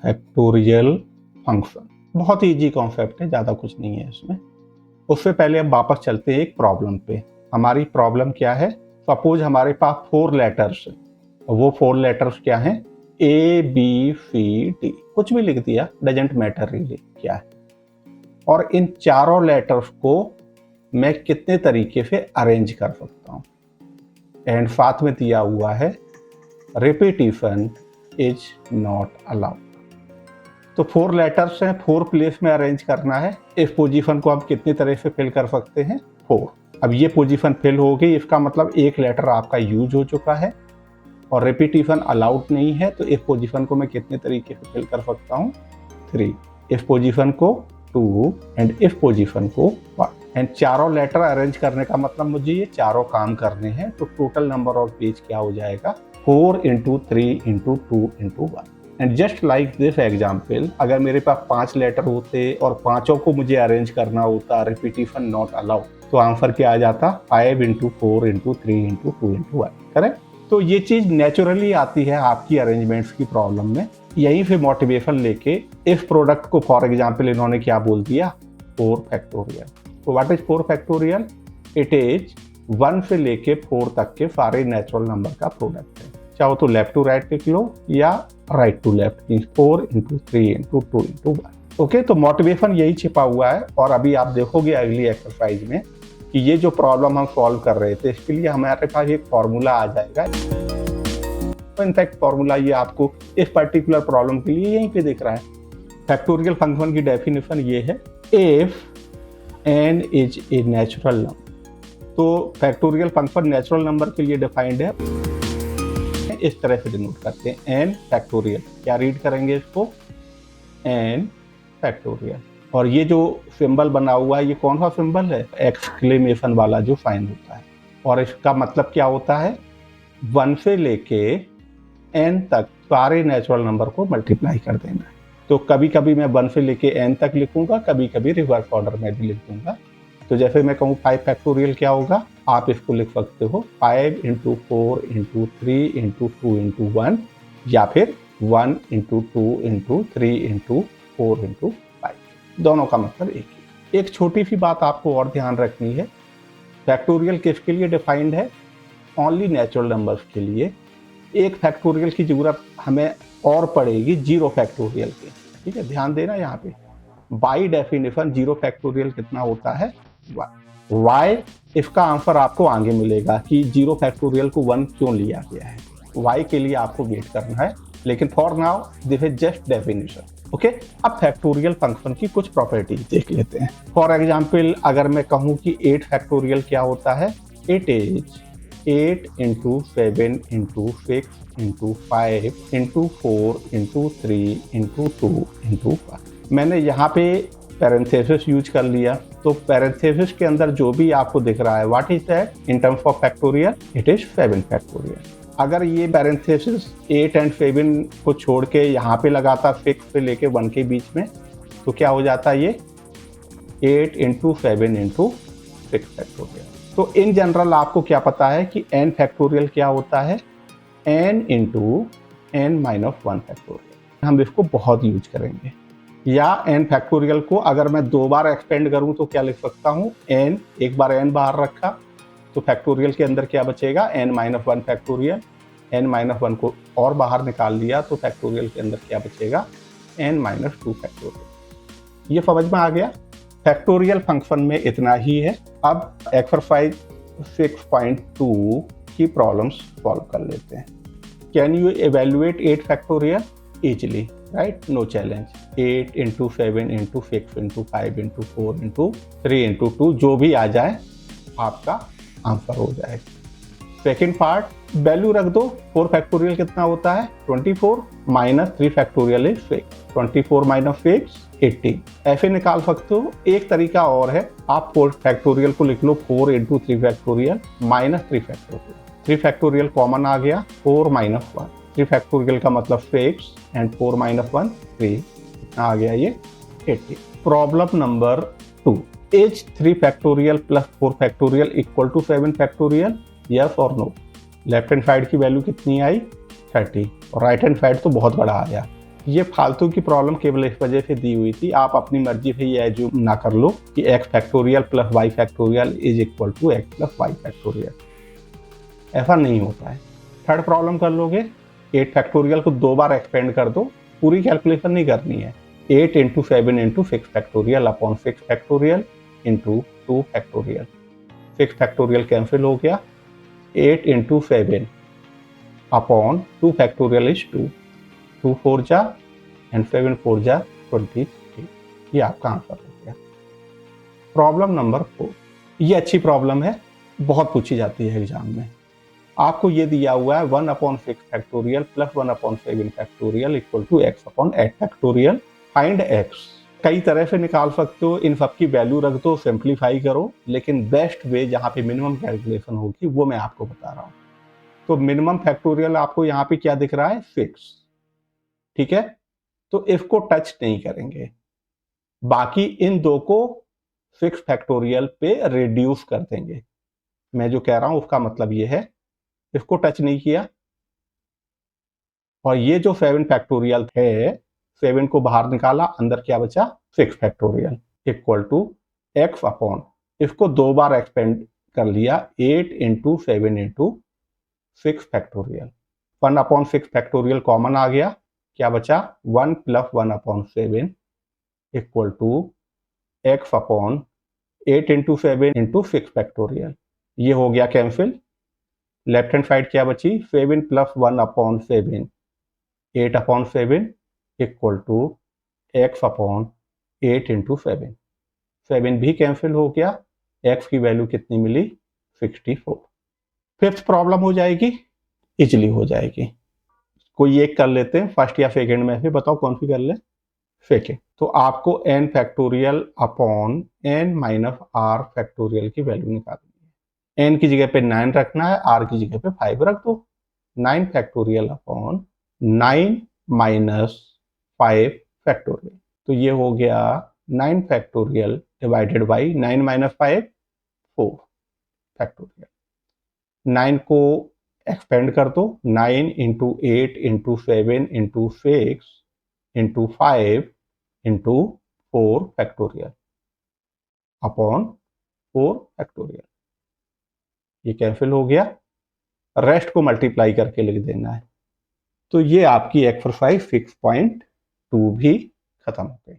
Factorial function. बहुत ही easy concept है, ज़्यादा कुछ नहीं है इसमें। उससे पहले हम वापस चलते हैं एक प्रॉब्लम पे। हमारी प्रॉब्लम क्या है? सपोज हमारे पास 4 लेटर्स है, वो 4 लेटर्स क्या हैं? A B C D, कुछ भी लिख दिया, डजेंट मैटर रियली क्या है। और इन चारों लेटर्स को मैं कितने तरीके से अरेंज कर सकता हूँ। एंड साथ में दिया हुआ है रिपीटिशन इज नॉट अलाउड। तो 4 लेटर्स हैं, 4 प्लेस में अरेंज करना है। इस पोजीशन को आप कितनी तरह से फिल कर सकते हैं? 4। अब ये पोजीशन फिल हो गई, इसका मतलब एक लेटर आपका यूज हो चुका है और रिपीटिशन अलाउड नहीं है। तो इस पोजीशन को मैं कितने तरीके से फिल कर सकता हूँ? 3। इस पोजीशन को 2 एंड इस पोजीशन को 1। एंड चारों लेटर अरेंज करने का मतलब मुझे ये चारों काम करने हैं। तो टोटल नंबर ऑफ पेज क्या हो जाएगा? 4 × 3 × 2 × 1। And just like this example, अगर मेरे पास 5 लेटर होते और पांचों को मुझे अरेंज करना होता, रिपीटिशन नॉट अलाउड, तो आंसर क्या आ जाता? 5 × 4 × 3 × 2 × 1। करेक्ट? तो ये चीज नेचुरली आती है आपकी अरेंजमेंट्स की प्रॉब्लम में। यहीं से मोटिवेशन लेके इस प्रोडक्ट को फॉर एग्जाम्पल इन्होंने क्या बोल दिया? 4 फैक्टोरियल। तो what is 4 factorial? It is 1 से लेके 4 तक के सारे नेचुरल नंबर का प्रोडक्ट है। चाहो तो लेफ्ट टू राइट लिख लो या राइट टू लेफ्ट, 4 × 3 × 2 × 1। ओके, तो मोटिवेशन यही छिपा हुआ है। और अभी आप देखोगे अगली एक्सरसाइज में कि ये जो प्रॉब्लम हम सॉल्व कर रहे थे, इसके लिए हमारे पास एक फॉर्मूला आ जाएगा। तो इनफैक्ट फॉर्मूला ये आपको इस पर्टिकुलर प्रॉब्लम के लिए यहीं पे दिख रहा है। फैक्टोरियल फंक्शन की डेफिनेशन ये है, if n is a natural number. तो फैक्टोरियल फंक्शन नेचुरल नंबर के लिए डिफाइंड है, इस तरह से डिनोट करते हैं, n फैक्टोरियल। क्या रीड करेंगे इसको? n factorial. और ये जो सिंबल बना हुआ है, ये कौन सा सिंबल है? एक्सक्लेमेशन वाला जो साइन होता है। और इसका मतलब क्या होता है? 1 से लेके n तक सारे नेचुरल नंबर को मल्टीप्लाई कर देना है। तो कभी कभी मैं 1 से लेके n तक लिखूंगा, कभी कभी रिवर्स ऑर्डर में भी लिख दूंगा। तो जैसे मैं कहूँ 5 फैक्टोरियल क्या होगा, आप इसको लिख सकते हो 5 × 4 × 3 × 2 × 1, या फिर 1 × 2 × 3 × 4 × 5। दोनों का मतलब एक ही। एक छोटी सी बात आपको और ध्यान रखनी है, फैक्टोरियल किसके लिए डिफाइंड है? ओनली नेचुरल नंबर्स के लिए। एक फैक्टोरियल की जरूरत हमें और पड़ेगी 0 फैक्टोरियल की। ठीक है, ध्यान देना यहाँ पे। बाई डेफिनेशन 0 फैक्टोरियल कितना होता है? y। इसका आंसर आपको आगे मिलेगा कि 0 फैक्टोरियल को 1 क्यों लिया गया है। y के लिए आपको वेट करना है, लेकिन for now this is just definition. Okay, अब फैक्टोरियल फंक्शन की कुछ प्रॉपर्टीज देख लेते हैं। फॉर एग्जाम्पल अगर मैं कहूँ कि 8 फैक्टोरियल क्या होता है? It is 8 × 7 × 6 × 5 × 4 × 3 × 2 × 1। मैंने यहाँ पे पैरेंथेसिस यूज कर लिया। तो पैरेंथेसिस के अंदर जो भी आपको दिख रहा है, what is that in terms of factorial? It is 7 factorial. अगर ये पैरेंथेसिस 8 और 7 को छोड़ के यहाँ पे लगाता 6 से लेके 1 के बीच में, तो क्या हो जाता है? ये 8 × 7 × 6 फैक्टोरियल। तो इन जनरल आपको क्या पता है कि n फैक्टोरियल क्या होता है? n × n-1 factorial. हम इसको बहुत यूज करेंगे। या n फैक्टोरियल को अगर मैं 2 बार एक्सपेंड करूं तो क्या लिख सकता हूं? n, एक बार n बाहर रखा तो फैक्टोरियल के अंदर क्या बचेगा? n-1 factorial. n-1 को और बाहर निकाल लिया तो फैक्टोरियल के अंदर क्या बचेगा? n-2 factorial. ये समझ में आ गया? फैक्टोरियल फंक्शन में इतना ही है। अब एक्सरसाइज 6.2 की प्रॉब्लम्स सॉल्व कर लेते हैं। Can you evaluate 8 factorial easily? Right, no challenge. 8 × 7 × 6 × 5 × 4 × 3 × 2 जो भी आ जाए आपका आंसर हो जाएगा। सेकेंड पार्ट, वैल्यू रख दो। 4 फैक्टोरियल कितना होता है? 24 - 3 फैक्टोरियल इज 6। 24 - 6 18। ऐसे निकाल सकते हो। एक तरीका और है, आप 4 फैक्टोरियल को लिख लो 4 × 3 फैक्टोरियल -3 फैक्टोरियल। 3 फैक्टोरियल कॉमन आ गया, 4 - 1। 3 फैक्टोरियल का मतलब 6 एंड 4 - 1 3 आ गया ये 80। Problem number 2, is 3 factorial + 4 factorial equal to 7 factorial? Yes और नो। लेफ्ट हैंड साइड की वैल्यू कितनी आई? 30 और राइट हैंड साइड तो बहुत बड़ा आया ये फालतू की प्रॉब्लम केवल इस वजह से दी हुई थी, आप अपनी मर्जी से ये एज्यूम ना कर लो कि x factorial plus y factorial is equal to x plus Y factorial. ऐसा नहीं होता है। थर्ड प्रॉब्लम कर लोगे, 8 फैक्टोरियल को 2 बार एक्सपेंड कर दो, पूरी कैलकुलेशन नहीं करनी है। 8 into 7 into 6 factorial upon 6 factorial into 2 factorial. 6 factorial cancel हो गया, 8 इंटू 7 अपॉन 2 फैक्टोरियल इज 2, 2 4 जा एंड 7 4 जा 23। ये आपका आंसर हो गया। प्रॉब्लम नंबर 4, ये अच्छी प्रॉब्लम है, बहुत पूछी जाती है एग्जाम में। आपको ये दिया हुआ है 1/6 factorial plus 1/7 factorial equal to x upon 8 factorial. Find x। कई तरह से निकाल सकते हो, इन सब की वैल्यू रख दो, सिंप्लीफाई करो, लेकिन बेस्ट वे जहाँ पे मिनिमम कैलकुलेशन होगी वो मैं आपको बता रहा हूँ। तो मिनिमम फैक्टोरियल आपको यहाँ पे क्या दिख रहा है, 6, ठीक है, तो इसको टच नहीं करेंगे, बाकी इन दो को 6 फैक्टोरियल पे रिड्यूस कर देंगे। मैं जो कह रहा हूं उसका मतलब ये है, इसको टच नहीं किया, और ये जो 7 फैक्टोरियल है, 7 को बाहर निकाला, अंदर क्या बचा, 6 factorial equal to X upon, इसको 2 बार एक्सपेंड कर लिया, 8 into 7 into 6 factorial. 1/6 factorial common आ गया, क्या बचा, 1 plus 1/7 equal to X upon 8 into 7 into 6 factorial. ये हो गया कैंसिल। लेफ्ट हैंड साइड क्या बची, 7 plus 1/7 8/7 equal to X upon 8 into 7। 7 भी कैंसिल हो गया, एक्स की वैल्यू कितनी मिली, 64। फिफ्थ प्रॉब्लम हो जाएगी, इजिली हो जाएगी। कोई एक कर लेते हैं, फर्स्ट या सेकेंड में से बताओ कौन सी कर ले, सेकेंड। तो आपको n factorial upon n minus r factorial की वैल्यू निकालनी है। n की जगह पे 9 रखना है, r की जगह पे 5 रख दो। 9 फैक्टोरियल अपॉन 9 माइनस 5 फैक्टोरियल, तो ये हो गया 9 factorial divided by 9 minus 5 4 factorial. 9 को एक्सपेंड कर दो, 9 into 8 into 7 into 6 into 5 into 4 factorial upon 4 factorial. ये कैंसिल हो गया, रेस्ट को मल्टीप्लाई करके लिख देना है। तो ये आपकी एक्सरसाइज 6.2 भी खत्म हो गई।